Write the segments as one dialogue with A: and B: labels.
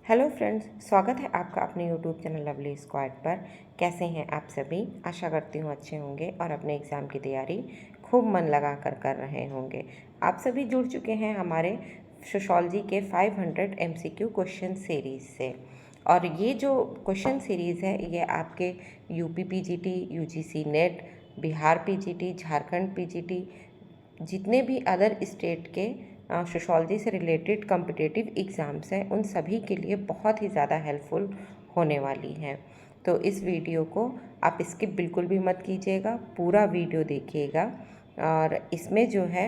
A: Hello friends, स्वागत है आपका अपने यूट्यूब चैनल लवली स्क्वाड पर। कैसे हैं आप सभी? आशा करती हूँ अच्छे होंगे और अपने एग्ज़ाम की तैयारी खूब मन लगा कर रहे होंगे। आप सभी जुड़ चुके हैं हमारे सोशोलॉजी के 500 MCQ क्वेश्चन सीरीज़ से। और ये जो क्वेश्चन सीरीज़ है ये आपके UP PGT, UGC net, Bihar PGT, Jharkhand PGT, जितने भी अदर स्टेट के सोशोलॉजी से रिलेटेड कॉम्पिटिटिव एग्ज़ाम्स हैं उन सभी के लिए बहुत ही ज़्यादा हेल्पफुल होने वाली हैं। तो इस वीडियो को आप स्किप बिल्कुल भी मत कीजिएगा, पूरा वीडियो देखिएगा। और इसमें जो है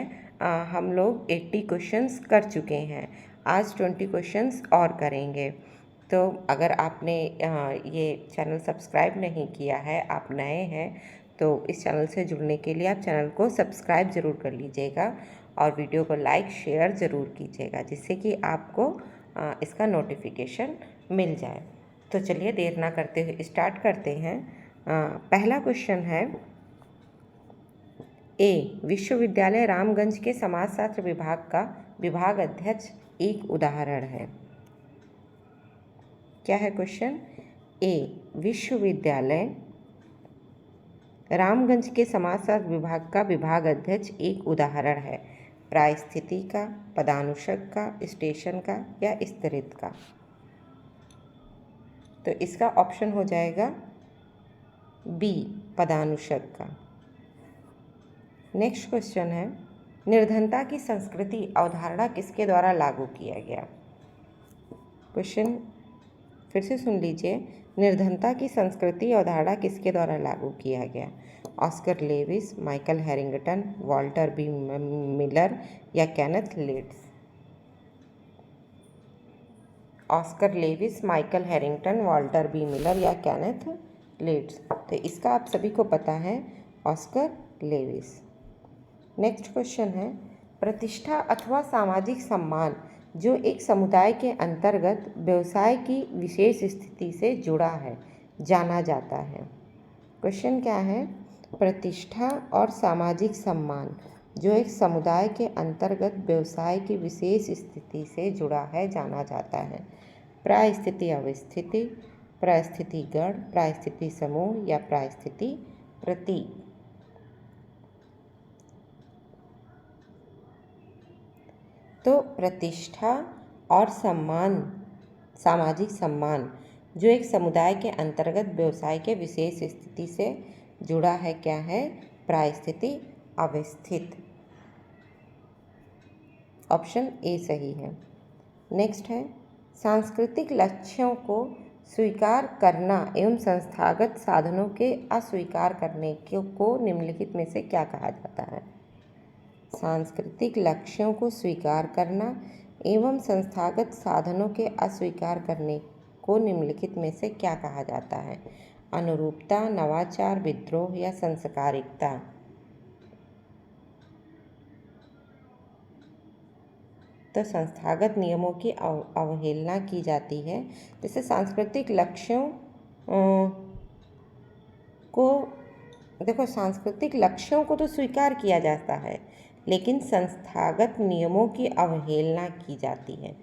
A: हम लोग 80 क्वेश्चंस कर चुके हैं, आज 20 क्वेश्चंस और करेंगे। तो अगर आपने ये चैनल सब्सक्राइब नहीं किया है, आप नए हैं, तो इस चैनल से जुड़ने के लिए आप चैनल को सब्सक्राइब ज़रूर कर लीजिएगा और वीडियो को लाइक शेयर ज़रूर कीजिएगा, जिससे कि आपको इसका नोटिफिकेशन मिल जाए। तो चलिए देर ना करते हुए स्टार्ट करते हैं। पहला क्वेश्चन है, ए विश्वविद्यालय रामगंज के समाजशास्त्र विभाग का विभाग अध्यक्ष एक उदाहरण है। क्या है क्वेश्चन? ए विश्वविद्यालय रामगंज के समाजशास्त्र विभाग का विभाग अध्यक्ष एक उदाहरण है। प्रायस्थिति का, पदानुशक का, स्टेशन का या स्तरित का? तो इसका ऑप्शन हो जाएगा बी, पदानुशक का। नेक्स्ट क्वेश्चन है, निर्धनता की संस्कृति अवधारणा किसके द्वारा लागू किया गया? क्वेश्चन फिर से सुन लीजिए, निर्धनता की संस्कृति अवधारणा किसके द्वारा लागू किया गया? Oscar Lewis, Michael Harrington, Walter B Miller या Kenneth Leeds? Oscar Lewis, Michael Harrington, Walter B Miller या केनेथ लीड्स? तो इसका आप सभी को पता है, ऑस्कर लेविस। नेक्स्ट क्वेश्चन है, प्रतिष्ठा अथवा सामाजिक सम्मान जो एक समुदाय के अंतर्गत व्यवसाय की विशेष स्थिति से जुड़ा है, जाना जाता है। क्वेश्चन क्या है? प्रतिष्ठा और सामाजिक सम्मान जो एक समुदाय के अंतर्गत व्यवसाय की विशेष स्थिति से जुड़ा है, जाना जाता है। प्रायस्थिति अवस्थिति, प्रायस्थिति गण, प्रायस्थिति समूह या प्रायस्थिति प्रतीक? तो प्रतिष्ठा और सम्मान, सामाजिक सम्मान जो एक समुदाय के अंतर्गत व्यवसाय के विशेष स्थिति से जुड़ा है, क्या है? प्रायस्थिति अवस्थित। ऑप्शन ए सही है। नेक्स्ट है, सांस्कृतिक लक्ष्यों को स्वीकार करना एवं संस्थागत साधनों के अस्वीकार करने को निम्नलिखित में से क्या कहा जाता है? सांस्कृतिक लक्ष्यों को स्वीकार करना एवं संस्थागत साधनों के अस्वीकार करने को निम्नलिखित में से क्या कहा जाता है? अनुरूपता, नवाचार, विद्रोह या संस्कारिकता? तो संस्थागत नियमों की अवहेलना की जाती है। जैसे सांस्कृतिक लक्ष्यों को, देखो, सांस्कृतिक लक्ष्यों को तो स्वीकार किया जाता है, लेकिन संस्थागत नियमों की अवहेलना की जाती है।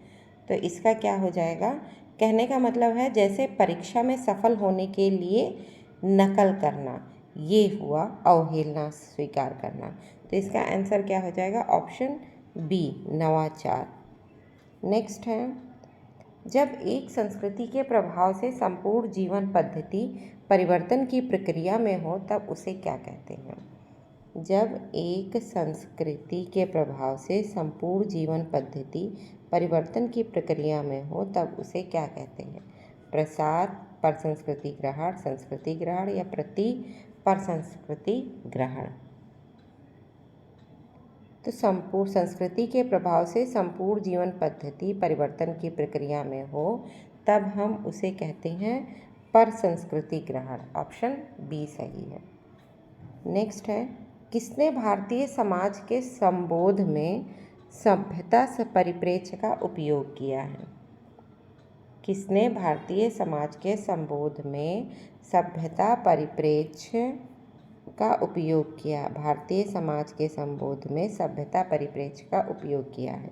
A: तो इसका क्या हो जाएगा? कहने का मतलब है जैसे परीक्षा में सफल होने के लिए नकल करना, ये हुआ अवहेलना स्वीकार करना। तो इसका आंसर क्या हो जाएगा? ऑप्शन बी, नवाचार। नेक्स्ट है, जब एक संस्कृति के प्रभाव से संपूर्ण जीवन पद्धति परिवर्तन की प्रक्रिया में हो तब उसे क्या कहते हैं? जब एक संस्कृति के प्रभाव से संपूर्ण जीवन पद्धति परिवर्तन की प्रक्रिया में हो तब उसे क्या कहते हैं? प्रसार, परसंस्कृति ग्रहण, संस्कृति ग्रहण या प्रति परसंस्कृति ग्रहण? तो संपूर्ण संस्कृति के प्रभाव से संपूर्ण जीवन पद्धति परिवर्तन की प्रक्रिया में हो तब हम उसे कहते हैं परसंस्कृति ग्रहण। ऑप्शन बी सही है। नेक्स्ट है, किसने भारतीय समाज के संबोध में सभ्यता परिप्रेक्ष्य का उपयोग किया है? किसने भारतीय समाज के संबोध में सभ्यता परिप्रेक्ष्य का उपयोग किया? भारतीय समाज के संबोध में सभ्यता परिप्रेक्ष्य का उपयोग किया है।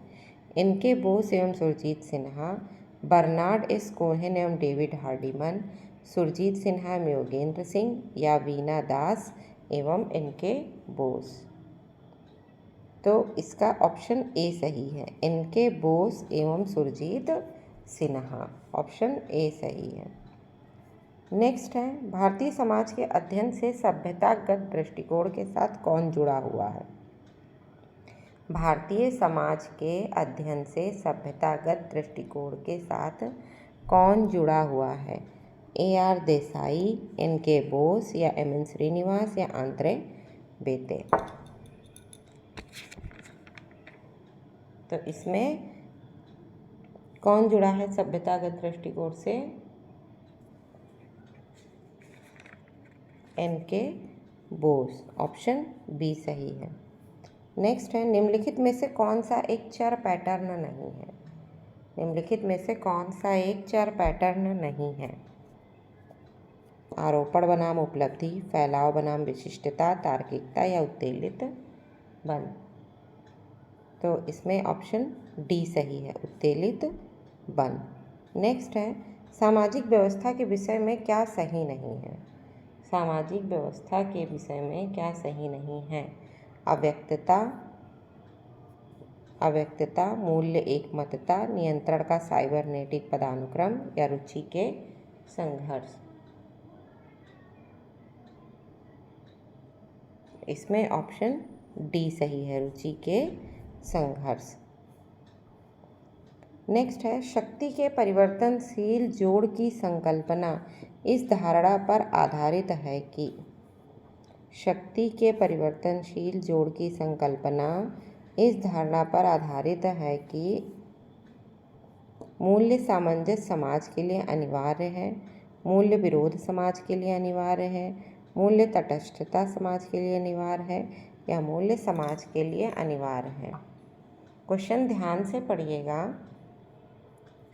A: इनके बोस एवं Surjit Sinha, Bernard S Cohn एवं डेविड हार्डिमन, सुरजीत सिन्हा एवं योगेंद्र सिंह या वीना दास एवं इनके बोस। तो इसका ऑप्शन ए सही है, इनके बोस एवं सुरजीत सिन्हा, ऑप्शन ए सही है। नेक्स्ट है, भारतीय समाज के अध्ययन से सभ्यतागत दृष्टिकोण के साथ कौन जुड़ा हुआ है? भारतीय समाज के अध्ययन से सभ्यतागत दृष्टिकोण के साथ कौन जुड़ा हुआ है? AR देसाई, इनके बोस या MN श्रीनिवास या आंद्रे बेते। तो इसमें कौन जुड़ा है सभ्यतागत दृष्टिकोण से? इनके बोस, ऑप्शन बी सही है। नेक्स्ट है, निम्नलिखित में से कौन सा एक चर पैटर्न नहीं है? निम्नलिखित में से कौन सा एक चर पैटर्न नहीं है? आरोपण बनाम उपलब्धि, फैलाव बनाम विशिष्टता, तार्किकता या उत्तेजित बन। तो इसमें ऑप्शन डी सही है, उत्तेजित बन। नेक्स्ट है, सामाजिक व्यवस्था के विषय में क्या सही नहीं है? सामाजिक व्यवस्था के विषय में क्या सही नहीं है? अव्यक्तता, मूल्य एकमतता, नियंत्रण का साइबरनेटिक पदानुक्रम या रुचि के संघर्ष। इसमें ऑप्शन डी सही है, रुचि के संघर्ष। नेक्स्ट है, शक्ति के परिवर्तनशील जोड़ की संकल्पना इस धारणा पर आधारित है कि। शक्ति के परिवर्तनशील जोड़ की संकल्पना इस धारणा पर आधारित है कि मूल्य सामंजस्य समाज के लिए अनिवार्य है, मूल्य विरोध समाज के लिए अनिवार्य है, मूल्य तटस्थता समाज के लिए अनिवार्य है या मूल्य समाज के लिए अनिवार्य है। क्वेश्चन ध्यान से पढ़िएगा।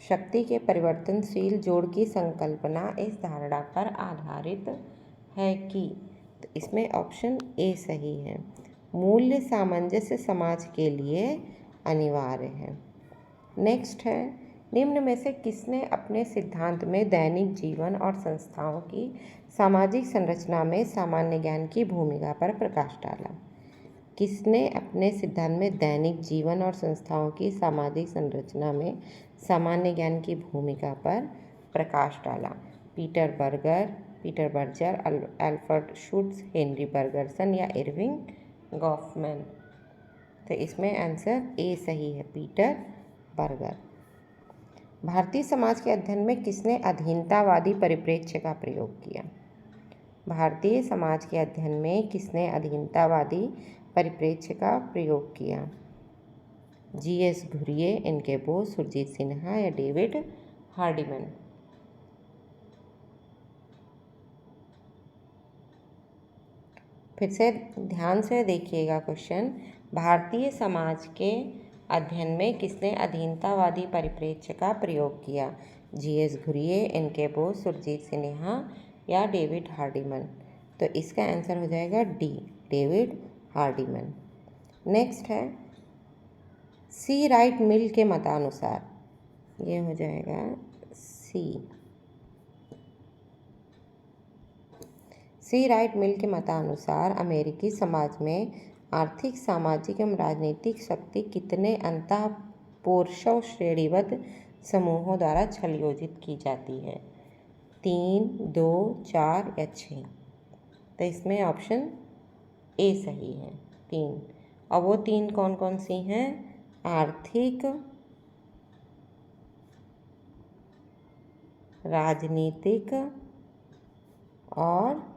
A: शक्ति के परिवर्तनशील जोड़ की संकल्पना इस धारणा पर आधारित है कि। तो इसमें ऑप्शन ए सही है, मूल्य सामंजस्य समाज के लिए अनिवार्य है। नेक्स्ट है, निम्न में से किसने अपने सिद्धांत में दैनिक जीवन और संस्थाओं की सामाजिक संरचना में सामान्य ज्ञान की भूमिका पर प्रकाश डाला? किसने अपने सिद्धांत में दैनिक जीवन और संस्थाओं की सामाजिक संरचना में सामान्य ज्ञान की भूमिका पर प्रकाश डाला? Peter Berger, Alfred Schutz, Henry Bergson या इरविंग गॉफमैन। तो इसमें आंसर ए सही है, पीटर बर्गर। भारतीय समाज के अध्ययन में किसने अधीनतावादी परिप्रेक्ष्य का प्रयोग किया? भारतीय समाज के अध्ययन में किसने अधीनतावादी परिप्रेक्ष्य का प्रयोग किया? GS घुरिये, इनके बोस, सुरजीत सिन्हा या डेविड हार्डिमन। फिर से ध्यान से देखिएगा क्वेश्चन। भारतीय समाज के अध्ययन में किसने अधीनतावादी परिप्रेक्ष्य का प्रयोग किया? GS घुरिये, इनके बोस, सुरजीत सिन्हा या डेविड हार्डिमन। तो इसका आंसर हो जाएगा डी, डेविड हार्डिमन। नेक्स्ट है, सी राइट मिल के मतानुसार, ये हो जाएगा सी राइट मिल के मतानुसार अमेरिकी समाज में आर्थिक, सामाजिक एवं राजनीतिक शक्ति कितने अंतःपोषण श्रेणीबद्ध समूहों द्वारा छलयोजित की जाती है? 3, 2, 4 या 6। तो इसमें ऑप्शन ए सही है, 3। और वो 3 कौन कौन सी हैं? आर्थिक, राजनीतिक और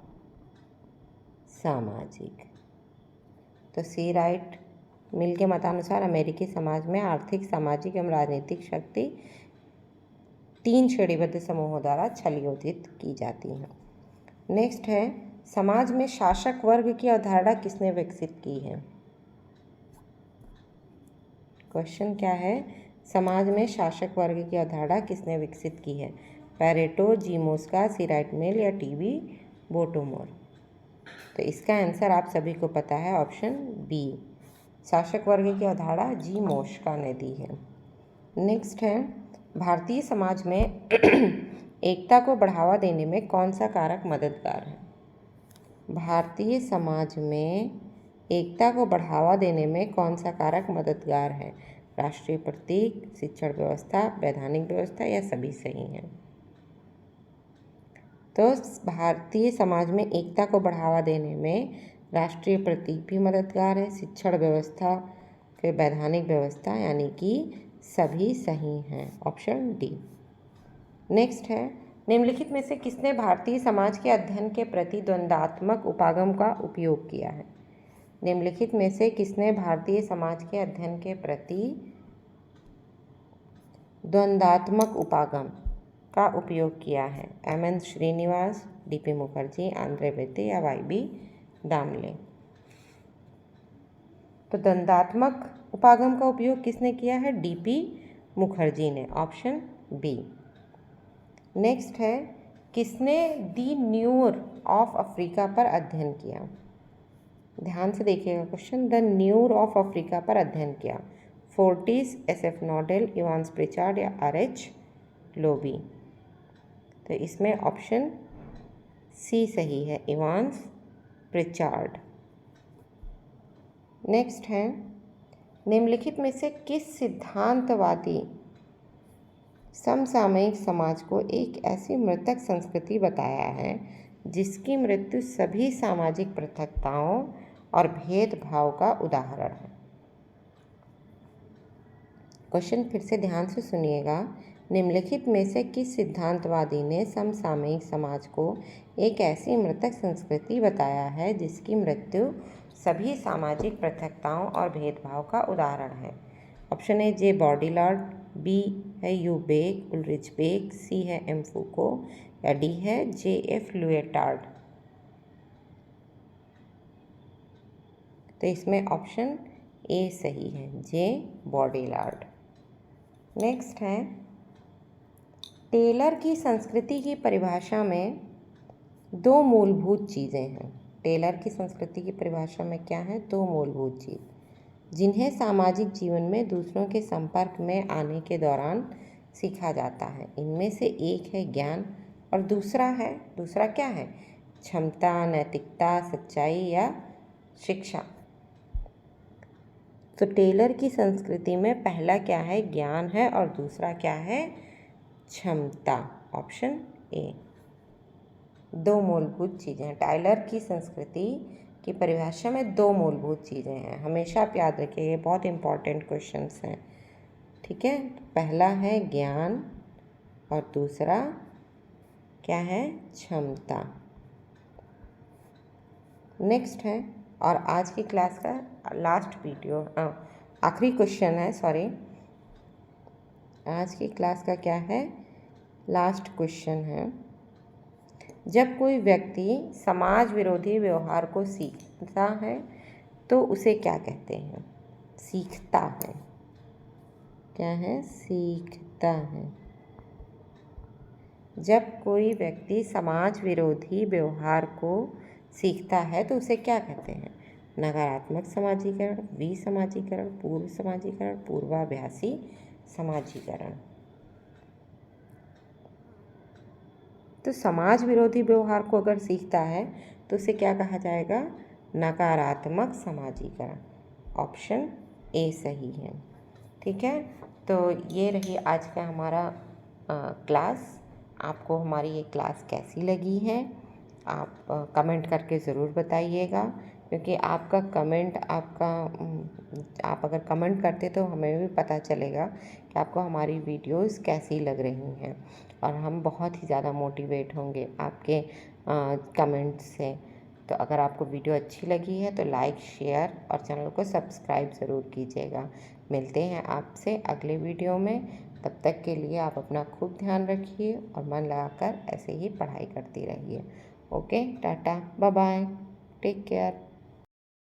A: सामाजिक। तो सी राइट मिल के मतानुसार अमेरिकी समाज में आर्थिक, सामाजिक एवं राजनीतिक शक्ति 3 श्रेणीबद्ध समूहों द्वारा छलयोजित की जाती हैं। नेक्स्ट है, समाज में शासक वर्ग की अवधारणा किसने विकसित की है? क्वेश्चन क्या है? समाज में शासक वर्ग की अवधारणा किसने विकसित की है? पैरेटो, जी मोस्का, सी राइट मिल या टी.बी. बोटोमोर। तो इसका आंसर आप सभी को पता है, ऑप्शन बी, शासक वर्ग की अवधारणा जी मोस्का ने दी है। नेक्स्ट है, भारतीय समाज में एकता को बढ़ावा देने में कौन सा कारक मददगार है? भारतीय समाज में एकता को बढ़ावा देने में कौन सा कारक मददगार है? राष्ट्रीय प्रतीक, शिक्षण व्यवस्था, वैधानिक व्यवस्था या सभी सही हैं? तो भारतीय समाज में एकता को बढ़ावा देने में राष्ट्रीय प्रतीक भी मददगार है, शिक्षण व्यवस्था, फिर वैधानिक व्यवस्था, यानी कि सभी सही हैं। Option D. नेक्स्ट है, निम्नलिखित में से किसने भारतीय समाज के अध्ययन के प्रति द्वंद्वात्मक उपागम का उपयोग किया है? निम्नलिखित में से किसने भारतीय समाज के अध्ययन के प्रति द्वंद्वात्मक उपागम का उपयोग किया है? M N. Srinivas, D P. Mukherjee, Andre Beteille या वाई.बी. दामले? तो द्वंद्वात्मक उपागम का उपयोग किसने किया है? डी.पी. मुखर्जी ने। Option B. नेक्स्ट है, किसने दी न्यूर ऑफ अफ्रीका पर अध्ययन किया? ध्यान से देखिएगा question. The near of Africa पर अध्ययन किया। फोर्टिस, एस.एफ. नोडेल, इवांस प्रिचार्ड या आर.एच. लोबी? तो इसमें ऑप्शन सी सही है, इवांस प्रिचार्ड। नेक्स्ट है, निम्नलिखित में से किस सिद्धांतवादी समसामयिक समाज को एक ऐसी मृतक संस्कृति बताया है जिसकी मृत्यु सभी सामाजिक पृथकताओं और भेदभाव का उदाहरण है? क्वेश्चन फिर से ध्यान से सुनिएगा। निम्नलिखित में से किस सिद्धांतवादी ने समसामयिक समाज को एक ऐसी मृतक संस्कृति बताया है जिसकी मृत्यु सभी सामाजिक पृथकताओं और भेदभाव का उदाहरण है? ऑप्शन ए जे बॉडीलार्ड, बी है यू बेक, उलरिच बेक, सी है एम फूको या डी है जे एफ लुएटार्ड? तो इसमें ऑप्शन ए सही है, जे बॉडीलार्ड। नेक्स्ट है, टेलर की संस्कृति की परिभाषा में दो मूलभूत चीज़ें हैं। टेलर की संस्कृति की परिभाषा में क्या है? दो मूलभूत चीज़ जिन्हें सामाजिक जीवन में दूसरों के संपर्क में आने के दौरान सीखा जाता है। इनमें से एक है ज्ञान और दूसरा क्या है? क्षमता, नैतिकता, सच्चाई या शिक्षा? तो टेलर की संस्कृति में पहला क्या है? ज्ञान है और दूसरा क्या है? क्षमता। Option A. दो मूलभूत चीज़ें हैं। टेलर की संस्कृति की परिभाषा में दो मूलभूत चीज़ें हैं। हमेशा आप याद रखिए, ये बहुत इंपॉर्टेंट क्वेश्चंस हैं। ठीक है, पहला है ज्ञान और दूसरा क्या है? क्षमता। नेक्स्ट है, और आज की क्लास का लास्ट वीडियो आखिरी क्वेश्चन है, सॉरी, आज की क्लास का क्या है? लास्ट क्वेश्चन है। जब कोई व्यक्ति समाज विरोधी व्यवहार को सीखता है तो उसे क्या कहते हैं? सीखता है। क्या है? सीखता है। जब कोई व्यक्ति समाज विरोधी व्यवहार को सीखता है तो उसे क्या कहते हैं? नकारात्मक समाजीकरण, विसमाजीकरण, पूर्व समाजीकरण, पूर्वाभासी समाजीकरण? तो समाज विरोधी व्यवहार को अगर सीखता है तो उसे क्या कहा जाएगा? नकारात्मक समाजीकरण। ऑप्शन ए सही है। ठीक है, तो ये रही आज का हमारा क्लास। आपको हमारी ये क्लास कैसी लगी है आप कमेंट करके ज़रूर बताइएगा, क्योंकि आपका कमेंट आप अगर कमेंट करते तो हमें भी पता चलेगा कि आपको हमारी वीडियोस कैसी लग रही हैं, और हम बहुत ही ज़्यादा मोटिवेट होंगे आपके कमेंट से। तो अगर आपको वीडियो अच्छी लगी है तो लाइक, शेयर और चैनल को सब्सक्राइब ज़रूर कीजिएगा। मिलते हैं आपसे अगले वीडियो में। तब तक के लिए आप अपना खूब ध्यान रखिए और मन लगाकर ऐसे ही पढ़ाई करती रहिए। Okay, tata, bye bye, take care.